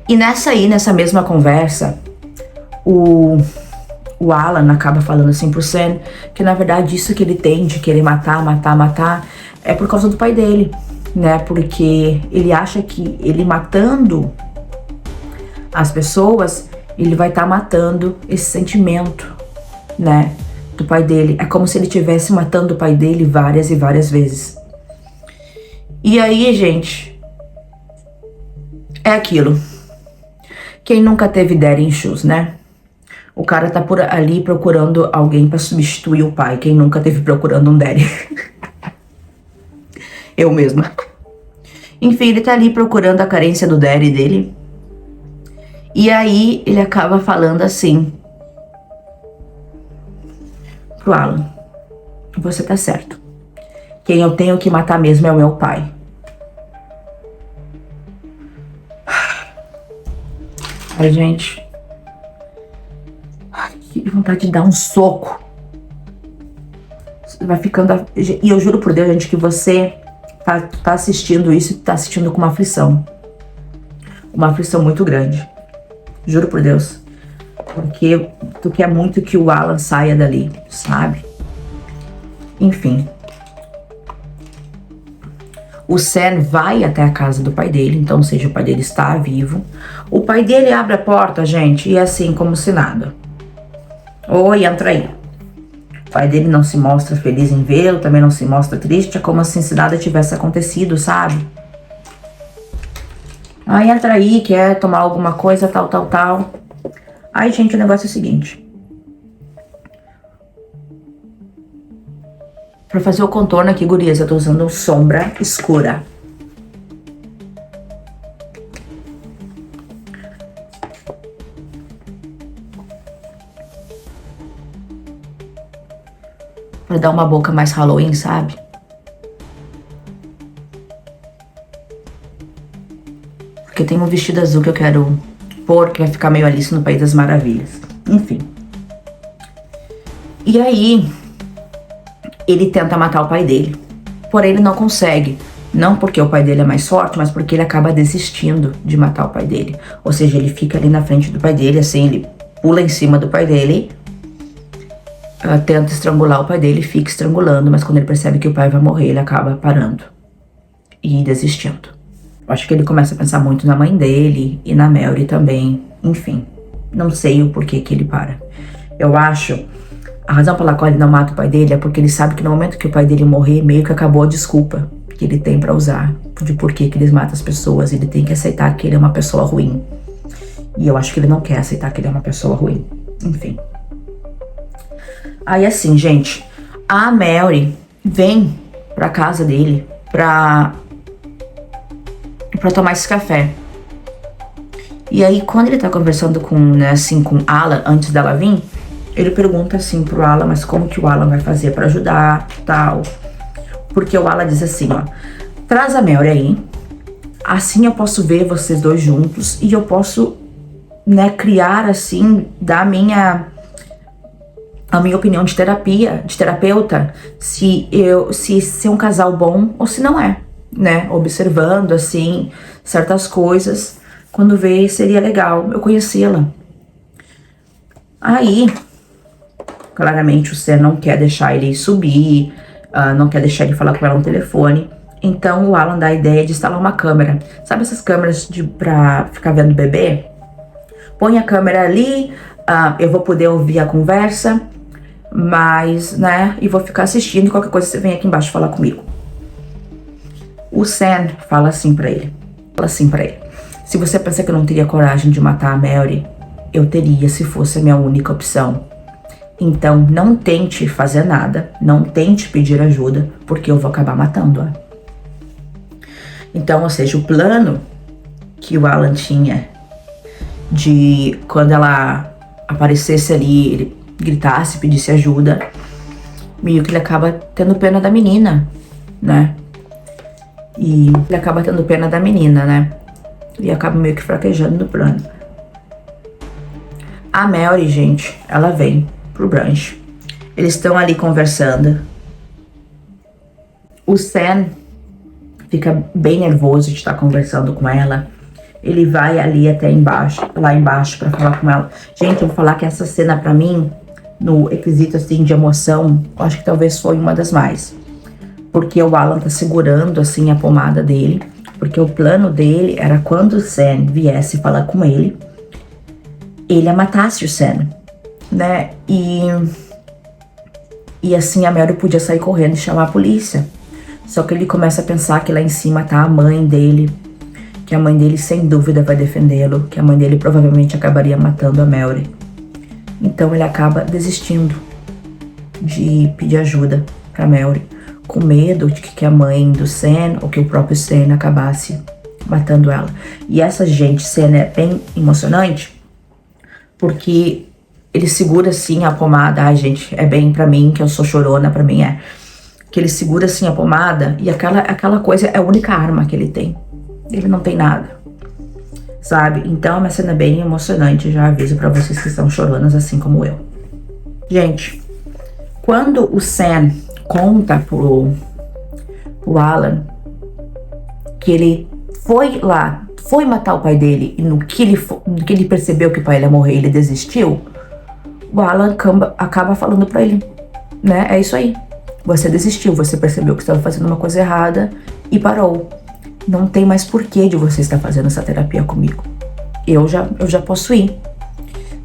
E nessa mesma conversa, o Alan acaba falando assim pro Sam que na verdade isso que ele tem de querer matar, é por causa do pai dele, né? Porque ele acha que ele matando as pessoas, ele vai estar matando esse sentimento, né, do pai dele. É como se ele estivesse matando o pai dele várias e várias vezes. E aí, gente, é aquilo. Quem nunca teve daddy issues, né? O cara tá por ali procurando alguém pra substituir o pai. Quem nunca teve procurando um daddy? Eu mesma. Enfim, ele tá ali procurando a carência do daddy dele. E aí ele acaba falando assim pro Alan: você tá certo. Quem eu tenho que matar mesmo é o meu pai. Ai, gente. Ai, que vontade de dar um soco. Vai ficando... E eu juro por Deus, gente, que você tá assistindo isso e tá assistindo com uma aflição. Uma aflição muito grande. Juro por Deus. Porque tu quer muito que o Alan saia dali, sabe? Enfim. O Sam vai até a casa do pai dele, então, ou seja, o pai dele está vivo. O pai dele abre a porta, gente, e é assim, como se nada. Oi, entra aí. O pai dele não se mostra feliz em vê-lo, também não se mostra triste, é como assim se nada tivesse acontecido, sabe? Aí entra aí, quer tomar alguma coisa, tal. Aí, gente, o negócio é o seguinte. Pra fazer o contorno aqui, gurias, eu tô usando sombra escura. Pra dar uma boca mais Halloween, sabe? Porque tem um vestido azul que eu quero pôr, que vai ficar meio Alice no País das Maravilhas. Enfim. E aí... ele tenta matar o pai dele, porém ele não consegue. Não porque o pai dele é mais forte, mas porque ele acaba desistindo de matar o pai dele. Ou seja, ele fica ali na frente do pai dele, assim, ele pula em cima do pai dele, tenta estrangular o pai dele, fica estrangulando, mas quando ele percebe que o pai vai morrer, ele acaba parando e desistindo. Eu acho que ele começa a pensar muito na mãe dele e na Mary também. Enfim, não sei o porquê que ele para. Eu acho... a razão pela qual ele não mata o pai dele é porque ele sabe que no momento que o pai dele morrer, meio que acabou a desculpa que ele tem pra usar de por que eles matam as pessoas. Ele tem que aceitar que ele é uma pessoa ruim. E eu acho que ele não quer aceitar que ele é uma pessoa ruim. Enfim. Aí assim, gente, a Mary vem pra casa dele pra tomar esse café. E aí, quando ele tá conversando com, né, assim, com Alan, antes dela vir, ele pergunta assim pro Alan, mas como que o Alan vai fazer pra ajudar, tal. Porque o Alan diz assim, ó, traz a Mary aí, assim eu posso ver vocês dois juntos e eu posso, né, criar assim, dar a minha opinião de terapeuta, se é um casal bom ou se não é, né, observando assim, certas coisas, quando vê seria legal eu conhecê-la. Aí... claramente o Sam não quer deixar ele subir, não quer deixar ele falar com ela no telefone. Então o Alan dá a ideia de instalar uma câmera. Sabe essas câmeras pra ficar vendo o bebê? Põe a câmera ali, eu vou poder ouvir a conversa, mas, né, e vou ficar assistindo. Qualquer coisa você vem aqui embaixo falar comigo. O Sam fala assim pra ele. Se você pensa que eu não teria coragem de matar a Mary, eu teria se fosse a minha única opção. Então, não tente fazer nada, não tente pedir ajuda, porque eu vou acabar matando-a. Então, ou seja, o plano que o Alan tinha de quando ela aparecesse ali, ele gritasse, pedisse ajuda. Meio que ele acaba tendo pena da menina, né? E ele acaba tendo pena da menina, né? E acaba meio que fraquejando no plano. A Mary, gente, ela vem pro brunch. Eles estão ali conversando. O Sam fica bem nervoso de estar conversando com ela. Ele vai ali até lá embaixo pra falar com ela. Gente, eu vou falar que essa cena pra mim, no quesito assim de emoção, eu acho que talvez foi uma das mais. Porque o Alan tá segurando assim a pomada dele. Porque o plano dele era quando o Sam viesse falar com ele matasse o Sam, né? E assim a Mary podia sair correndo e chamar a polícia. Só que ele começa a pensar que lá em cima tá a mãe dele, que a mãe dele sem dúvida vai defendê-lo, que a mãe dele provavelmente acabaria matando a Mary. Então ele acaba desistindo de pedir ajuda pra Mary, com medo de que a mãe do Sam ou que o próprio Sam acabasse matando ela. E essa cena é bem emocionante, porque ele segura assim a pomada. Ai, gente, é bem pra mim, que eu sou chorona, pra mim é. Que ele segura assim a pomada e aquela coisa é a única arma que ele tem. Ele não tem nada, sabe? Então é uma cena bem emocionante, já aviso pra vocês que são choronas assim como eu. Gente, quando o Sam conta pro Alan que ele foi matar o pai dele, e no que ele percebeu que o pai ia morrer, ele desistiu, o Alan acaba falando pra ele, né? É isso aí. Você desistiu, você percebeu que estava fazendo uma coisa errada e parou. Não tem mais porquê de você estar fazendo essa terapia comigo. Eu já posso ir,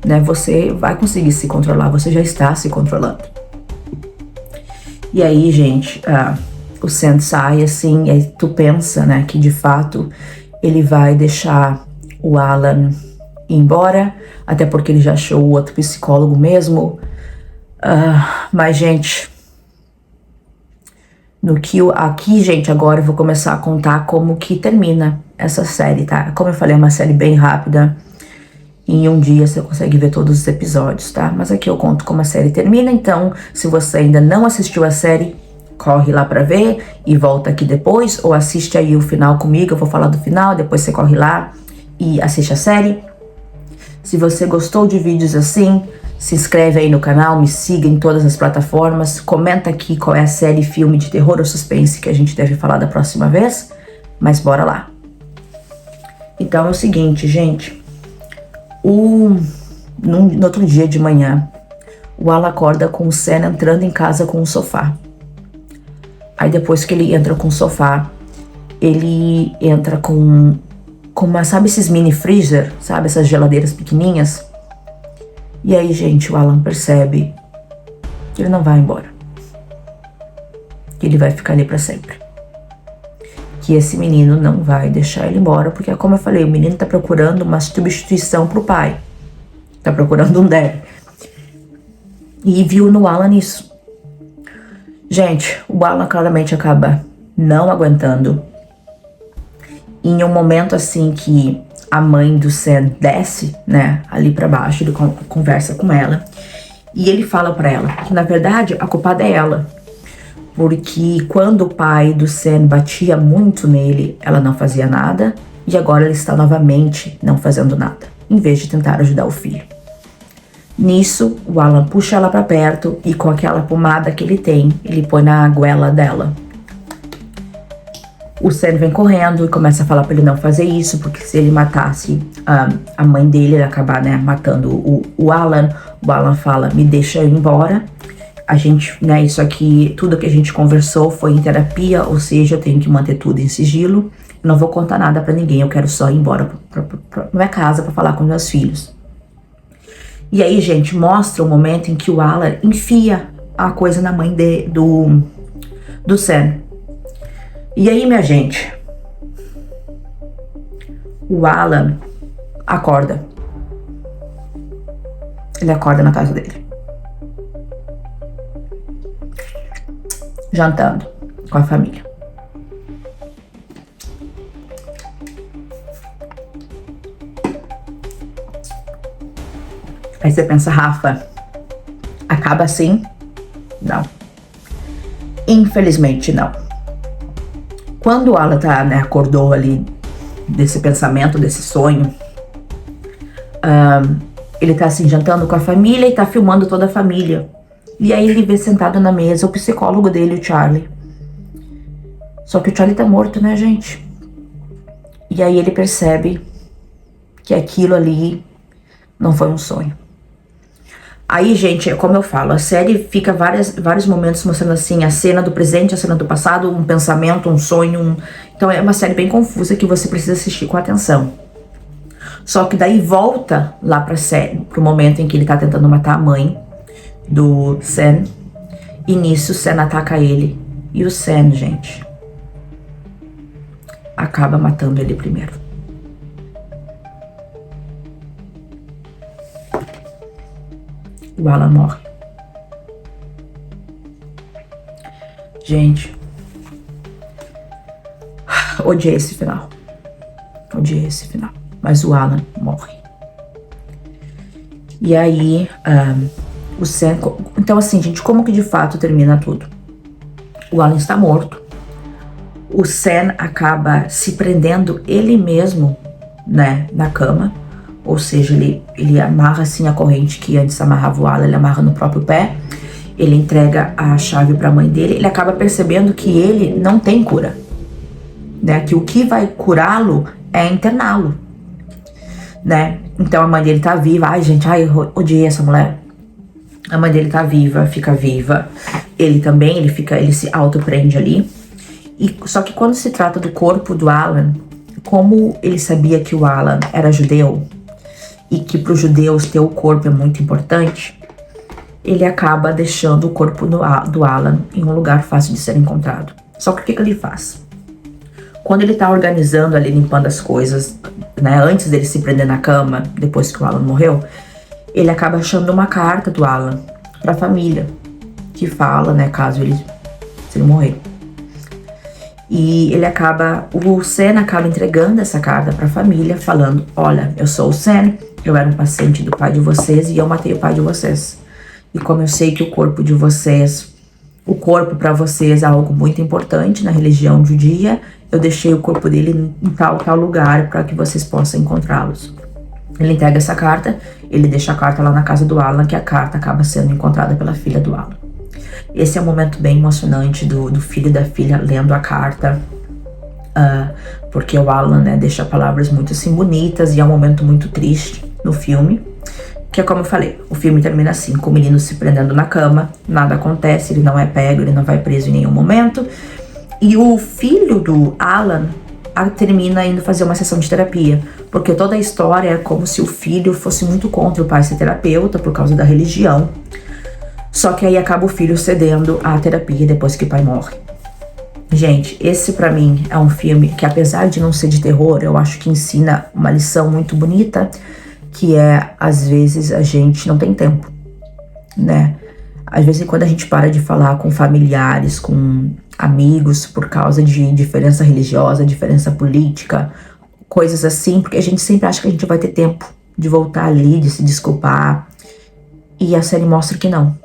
né? Você vai conseguir se controlar, você já está se controlando. E aí, gente, o Sam sai assim, e aí tu pensa, né, que de fato ele vai deixar o Alan ir embora, até porque ele já achou o outro psicólogo mesmo. Mas, gente, aqui, gente, agora eu vou começar a contar como que termina essa série, tá? Como eu falei, é uma série bem rápida. Em um dia você consegue ver todos os episódios, tá? Mas aqui eu conto como a série termina, então se você ainda não assistiu a série, corre lá pra ver e volta aqui depois, ou assiste aí o final comigo, eu vou falar do final, depois você corre lá e assiste a série. Se você gostou de vídeos assim, se inscreve aí no canal, me siga em todas as plataformas, comenta aqui qual é a série, filme de terror ou suspense que a gente deve falar da próxima vez, mas bora lá. Então é o seguinte, gente, no outro dia de manhã, o Alan acorda com o Sam entrando em casa com um sofá. Aí depois que ele entra com o sofá, ele entra com sabe esses mini freezer, sabe essas geladeiras pequenininhas? E aí, gente, o Alan percebe que ele não vai embora, que ele vai ficar ali pra sempre, que esse menino não vai deixar ele embora, porque como eu falei, o menino tá procurando uma substituição pro pai, tá procurando um dad, e viu no Alan isso. Gente, o Alan claramente acaba não aguentando. Em um momento assim que a mãe do Sam desce, né, ali pra baixo, ele conversa com ela, e ele fala pra ela que na verdade a culpada é ela, porque quando o pai do Sam batia muito nele, ela não fazia nada, e agora ela está novamente não fazendo nada, em vez de tentar ajudar o filho. Nisso, o Alan puxa ela pra perto e com aquela pomada que ele tem, ele põe na goela dela. O Sam vem correndo e começa a falar pra ele não fazer isso, porque se ele matasse a mãe dele, ele ia acabar, né, matando o Alan. O Alan fala, me deixa eu ir embora. A gente, né, isso aqui, tudo que a gente conversou foi em terapia, ou seja, eu tenho que manter tudo em sigilo. Eu não vou contar nada pra ninguém, eu quero só ir embora pra minha casa pra falar com meus filhos. E aí, gente, mostra o momento em que o Alan enfia a coisa na mãe do Sam. E aí, minha gente, o Alan acorda. Ele acorda na casa dele, jantando com a família. Aí você pensa, Rafa, Acaba assim? Não. Infelizmente, não. Quando o Alan acordou ali desse pensamento, desse sonho, ele tá assim, jantando com a família e tá filmando toda a família. E aí ele vê sentado na mesa o psicólogo dele, o Charlie. Só que o Charlie tá morto, né, gente? E aí ele percebe que aquilo ali não foi um sonho. Aí, gente, como eu falo, a série fica vários momentos mostrando assim, a cena do presente, a cena do passado, um pensamento, um sonho. Então é uma série bem confusa que você precisa assistir com atenção. Só que daí volta lá pro momento em que ele tá tentando matar a mãe do Sam. E nisso o Sam ataca ele. E o Sam, gente, acaba matando ele primeiro. O Alan morre. Gente, odiei esse final. Odiei esse final. Mas o Alan morre. E aí, o Sam... Então assim, gente, como que de fato termina tudo? O Alan está morto. O Sam acaba se prendendo ele mesmo, né, na cama. Ou seja, ele amarra assim a corrente que antes amarrava o Alan, ele amarra no próprio pé. Ele entrega a chave para a mãe dele. Ele acaba percebendo que ele não tem cura, né? Que o que vai curá-lo é interná-lo, né? Então a mãe dele tá viva. Ai, gente, eu odiei essa mulher. A mãe dele tá viva, fica viva. Ele também, ele se autoprende ali. Só que quando se trata do corpo do Alan, como ele sabia que o Alan era judeu, e que para os judeus ter o corpo é muito importante, ele acaba deixando o corpo do Alan em um lugar fácil de ser encontrado. Só que o que ele faz? Quando ele tá organizando ali, limpando as coisas, né, antes dele se prender na cama, depois que o Alan morreu, ele acaba achando uma carta do Alan pra família, que fala, né, se ele morrer. E o Sam acaba entregando essa carta pra família, falando: olha, eu sou o Sam, eu era um paciente do pai de vocês e eu matei o pai de vocês. E como eu sei que o corpo pra vocês é algo muito importante na religião judia, eu deixei o corpo dele em tal lugar para que vocês possam encontrá-los. Ele entrega essa carta, ele deixa a carta lá na casa do Alan, que a carta acaba sendo encontrada pela filha do Alan. Esse é um momento bem emocionante do filho e da filha lendo a carta, porque o Alan, né, deixa palavras muito assim bonitas e é um momento muito triste no filme, que é como eu falei, o filme termina assim, com o menino se prendendo na cama, nada acontece, ele não é pego, ele não vai preso em nenhum momento, e o filho do Alan termina indo fazer uma sessão de terapia, porque toda a história é como se o filho fosse muito contra o pai ser terapeuta por causa da religião. Só que aí acaba o filho cedendo à terapia depois que o pai morre. Gente, esse pra mim é um filme que, apesar de não ser de terror, eu acho que ensina uma lição muito bonita, que é, às vezes, a gente não tem tempo, né? Às vezes, quando a gente para de falar com familiares, com amigos, por causa de diferença religiosa, diferença política, coisas assim, porque a gente sempre acha que a gente vai ter tempo de voltar ali, de se desculpar. E a série mostra que não.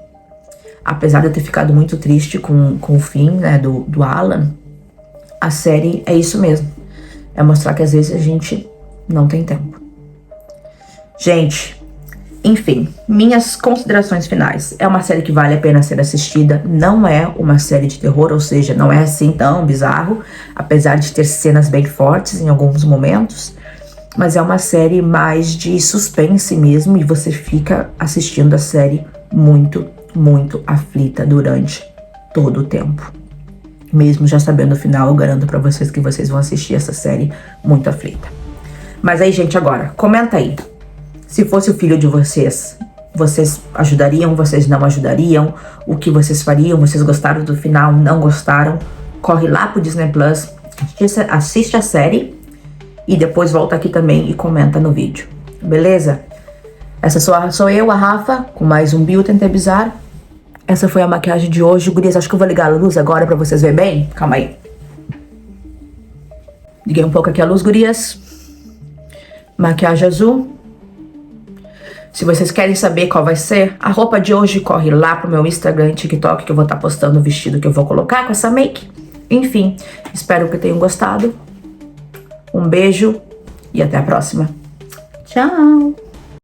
Apesar de eu ter ficado muito triste com o fim, né, do Alan, a série é isso mesmo. É mostrar que às vezes a gente não tem tempo. Gente, enfim, minhas considerações finais. É uma série que vale a pena ser assistida. Não é uma série de terror, ou seja, não é assim tão bizarro, apesar de ter cenas bem fortes em alguns momentos. Mas é uma série mais de suspense mesmo, e você fica assistindo a série muito, muito aflita durante todo o tempo. Mesmo já sabendo o final, eu garanto pra vocês que vocês vão assistir essa série muito aflita. Mas aí, gente, agora, comenta aí. Se fosse o filho de vocês, vocês ajudariam, vocês não ajudariam? O que vocês fariam? Vocês gostaram do final, não gostaram? Corre lá pro Disney Plus, assiste a série e depois volta aqui também e comenta no vídeo, beleza? Essa sou eu, a Rafa, com mais um Beauty and the Bizarre. Essa foi a maquiagem de hoje. Gurias, acho que eu vou ligar a luz agora pra vocês verem bem. Calma aí. Liguei um pouco aqui a luz, gurias. Maquiagem azul. Se vocês querem saber qual vai ser a roupa de hoje, corre lá pro meu Instagram e TikTok que eu vou estar postando o vestido que eu vou colocar com essa make. Enfim, espero que tenham gostado. Um beijo e até a próxima. Tchau!